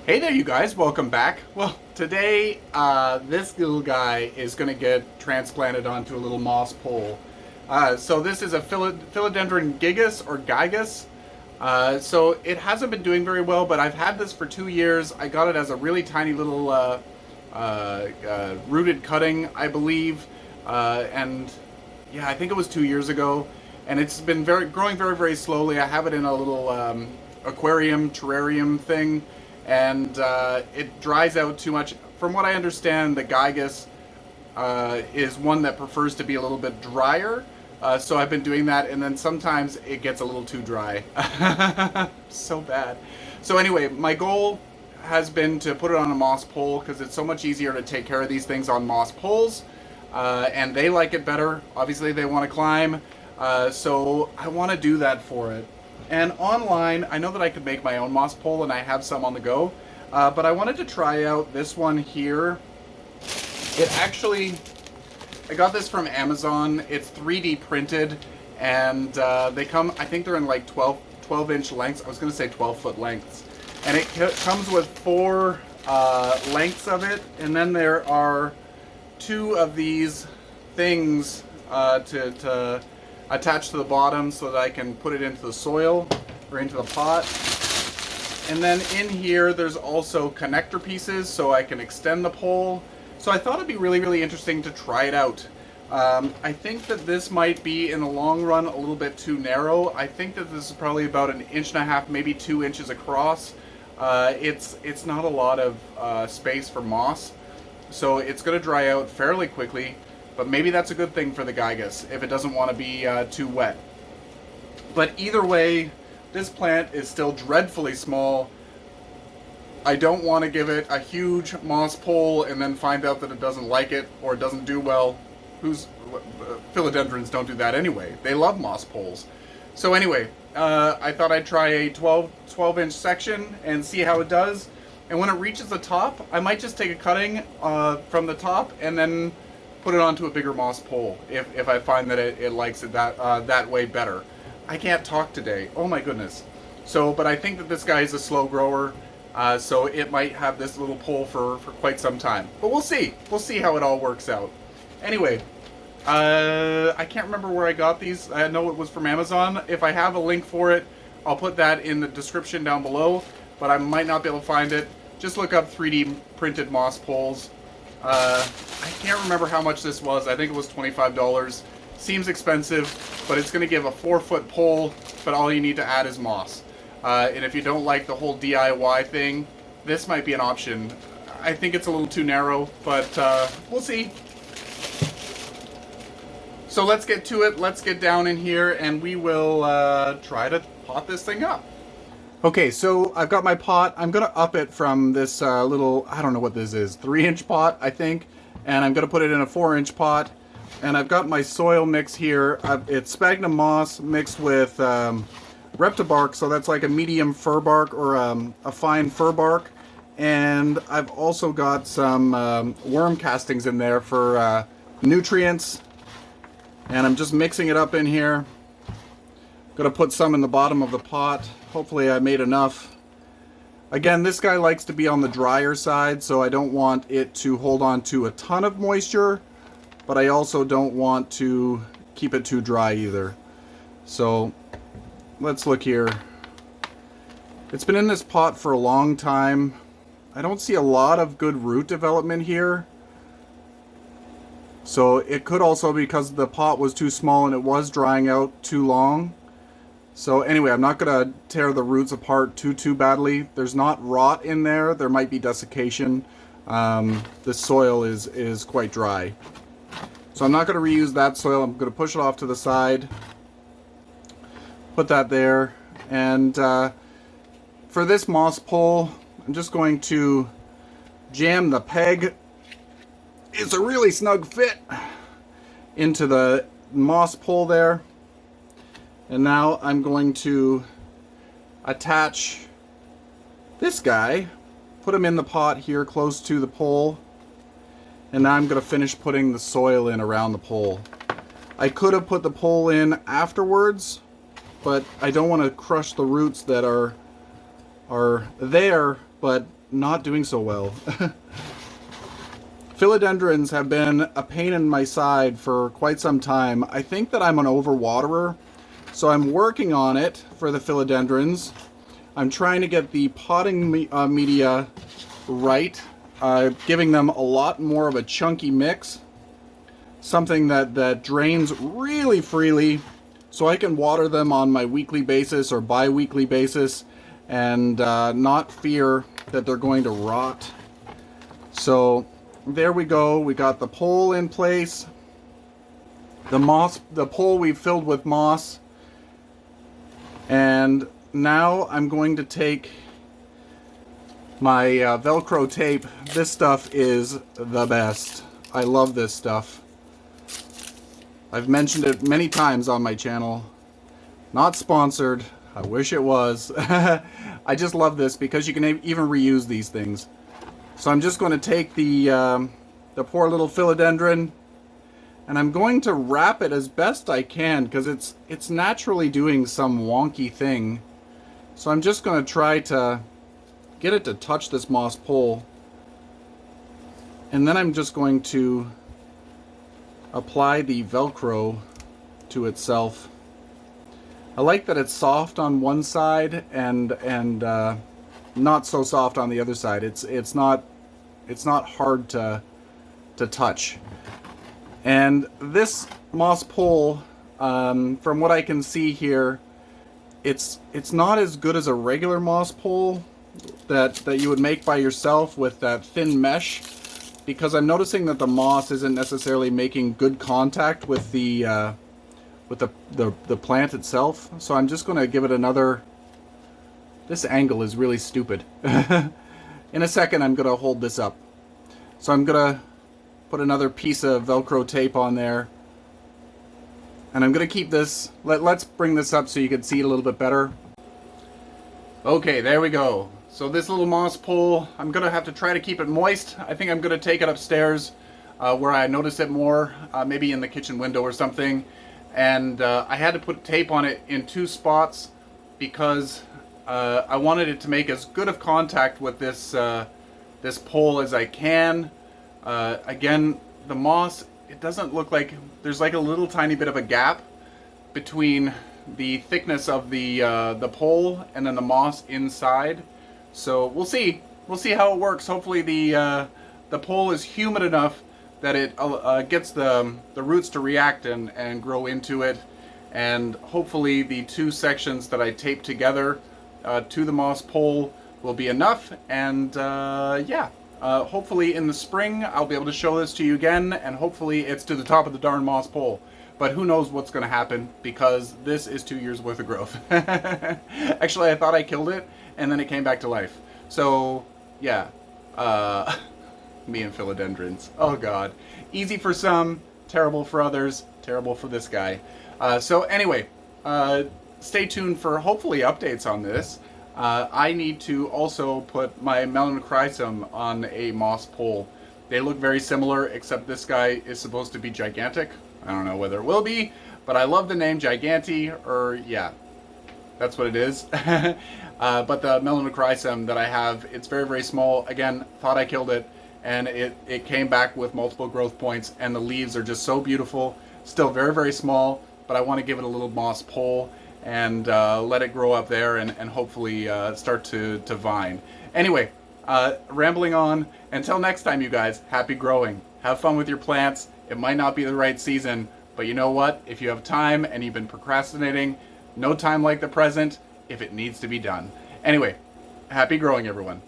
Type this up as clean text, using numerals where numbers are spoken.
Hey there, you guys, welcome back. Well, today this little guy is going to get transplanted onto a little moss pole. So this is a Philodendron gigas or gigas. So it hasn't been doing very well, but I've had this for 2 years. I got it as a really tiny little rooted cutting, I believe. And yeah, I think it was 2 years ago. And it's been growing very, very slowly. I have it in a little aquarium, terrarium thing. And it dries out too much. From what I understand, the gigas is one that prefers to be a little bit drier. So I've been doing that, and then sometimes it gets a little too dry. So bad. So anyway, my goal has been to put it on a moss pole because it's so much easier to take care of these things on moss poles. And they like it better. Obviously, they want to climb. So I want to do that for it. And online, I know that I could make my own moss pole, and I have some on the go. But I wanted to try out this one here. I got this from Amazon. It's 3D printed, and they come, I think they're in like 12-inch lengths. I was going to say 12-foot lengths. And it comes with 4 lengths of it, and then there are 2 of these things to attach to the bottom so that I can put it into the soil or into the pot. And then in here there's also connector pieces so I can extend the pole. So I thought it'd be really, really interesting to try it out. I think that this might be in the long run a little bit too narrow. I think that this is probably about 1.5 inches, maybe 2 inches across. It's not a lot of space for moss, so it's going to dry out fairly quickly. But maybe that's a good thing for the gigas if it doesn't want to be too wet. But either way, this plant is still dreadfully small. I don't want to give it a huge moss pole and then find out that it doesn't like it or it doesn't do well. Philodendrons don't do that anyway. They love moss poles. So anyway, I thought I'd try a 12-inch section and see how it does. And when it reaches the top, I might just take a cutting from the top and then put it onto a bigger moss pole if I find that it likes it that way better. I can't talk today. Oh my goodness. So, but I think that this guy is a slow grower, so it might have this little pole for quite some time. But we'll see. We'll see how it all works out. Anyway, I can't remember where I got these. I know it was from Amazon. If I have a link for it, I'll put that in the description down below, but I might not be able to find it. Just look up 3D printed moss poles. I can't remember how much this was. I think it was $25. Seems expensive, but it's going to give a 4-foot pole, but all you need to add is moss. And if you don't like the whole DIY thing, this might be an option. I think it's a little too narrow, but we'll see. So let's get to it. Let's get down in here, and we will try to pot this thing up. Okay, so I've got my pot. I'm going to up it from this little, I don't know what this is, 3-inch pot, I think. And I'm going to put it in a 4-inch pot. And I've got my soil mix here. It's sphagnum moss mixed with reptibark, so that's like a medium fir bark or a fine fir bark. And I've also got some worm castings in there for nutrients. And I'm just mixing it up in here. Gonna put some in the bottom of the pot. Hopefully I made enough. Again, this guy likes to be on the drier side, so I don't want it to hold on to a ton of moisture, but I also don't want to keep it too dry either. So let's look here. It's been in this pot for a long time. I don't see a lot of good root development here. So it could also be because the pot was too small and it was drying out too long. So anyway, I'm not going to tear the roots apart too badly. There's not rot in there. There might be desiccation. The soil is quite dry. So I'm not going to reuse that soil. I'm going to push it off to the side. Put that there. And for this moss pole, I'm just going to jam the peg. It's a really snug fit into the moss pole there. And now I'm going to attach this guy, put him in the pot here close to the pole, and now I'm going to finish putting the soil in around the pole. I could have put the pole in afterwards, but I don't want to crush the roots that are there, but not doing so well. Philodendrons have been a pain in my side for quite some time. I think that I'm an overwaterer, so I'm working on it for the philodendrons. I'm trying to get the potting media right, giving them a lot more of a chunky mix, something that drains really freely, so I can water them on my weekly basis or bi-weekly basis and not fear that they're going to rot. So there we go. We got the pole in place. The pole we've filled with moss. And now I'm going to take my Velcro tape. This stuff is the best. I love this stuff. I've mentioned it many times on my channel. Not sponsored. I wish it was. I just love this because you can even reuse these things. So I'm just going to take the poor little philodendron, and I'm going to wrap it as best I can because it's naturally doing some wonky thing. So I'm just going to try to get it to touch this moss pole, and then I'm just going to apply the Velcro to itself. I like that it's soft on one side and not so soft on the other side. It's not hard to touch. And this moss pole, from what I can see here, it's not as good as a regular moss pole that you would make by yourself with that thin mesh, because I'm noticing that the moss isn't necessarily making good contact with the plant itself. So I'm just going to give it another. This angle is really stupid. In a second I'm going to hold this up. So I'm going to put another piece of Velcro tape on there. And I'm going to keep this. Let's bring this up so you can see it a little bit better. Okay, there we go. So this little moss pole, I'm going to have to try to keep it moist. I think I'm going to take it upstairs where I notice it more, maybe in the kitchen window or something. And I had to put tape on it in 2 spots because I wanted it to make as good of contact with this this pole as I can. Again, the moss, it doesn't look like there's like a little tiny bit of a gap between the thickness of the pole and then the moss inside. So we'll see how it works. Hopefully the pole is humid enough that it gets the roots to react and grow into it, and hopefully the 2 sections that I tape together to the moss pole will be enough. And yeah, hopefully in the spring I'll be able to show this to you again, and hopefully it's to the top of the darn moss pole. But who knows what's going to happen, because this is 2 years worth of growth. Actually, I thought I killed it, and then it came back to life. So yeah, me and philodendrons. Oh god. Easy for some, terrible for others, terrible for this guy. So anyway, stay tuned for hopefully updates on this. I need to also put my melanochrysum on a moss pole. They look very similar, except this guy is supposed to be gigantic. I don't know whether it will be, but I love the name Giganti, or yeah, that's what it is. But the melanochrysum that I have, it's very, very small. Again, thought I killed it, and it came back with multiple growth points, and the leaves are just so beautiful. Still very, very small, but I want to give it a little moss pole and let it grow up there and hopefully start to vine. Anyway, rambling on. Until next time, you guys, happy growing. Have fun with your plants. It might not be the right season, but you know what? If you have time and you've been procrastinating, no time like the present if it needs to be done. Anyway, happy growing, everyone.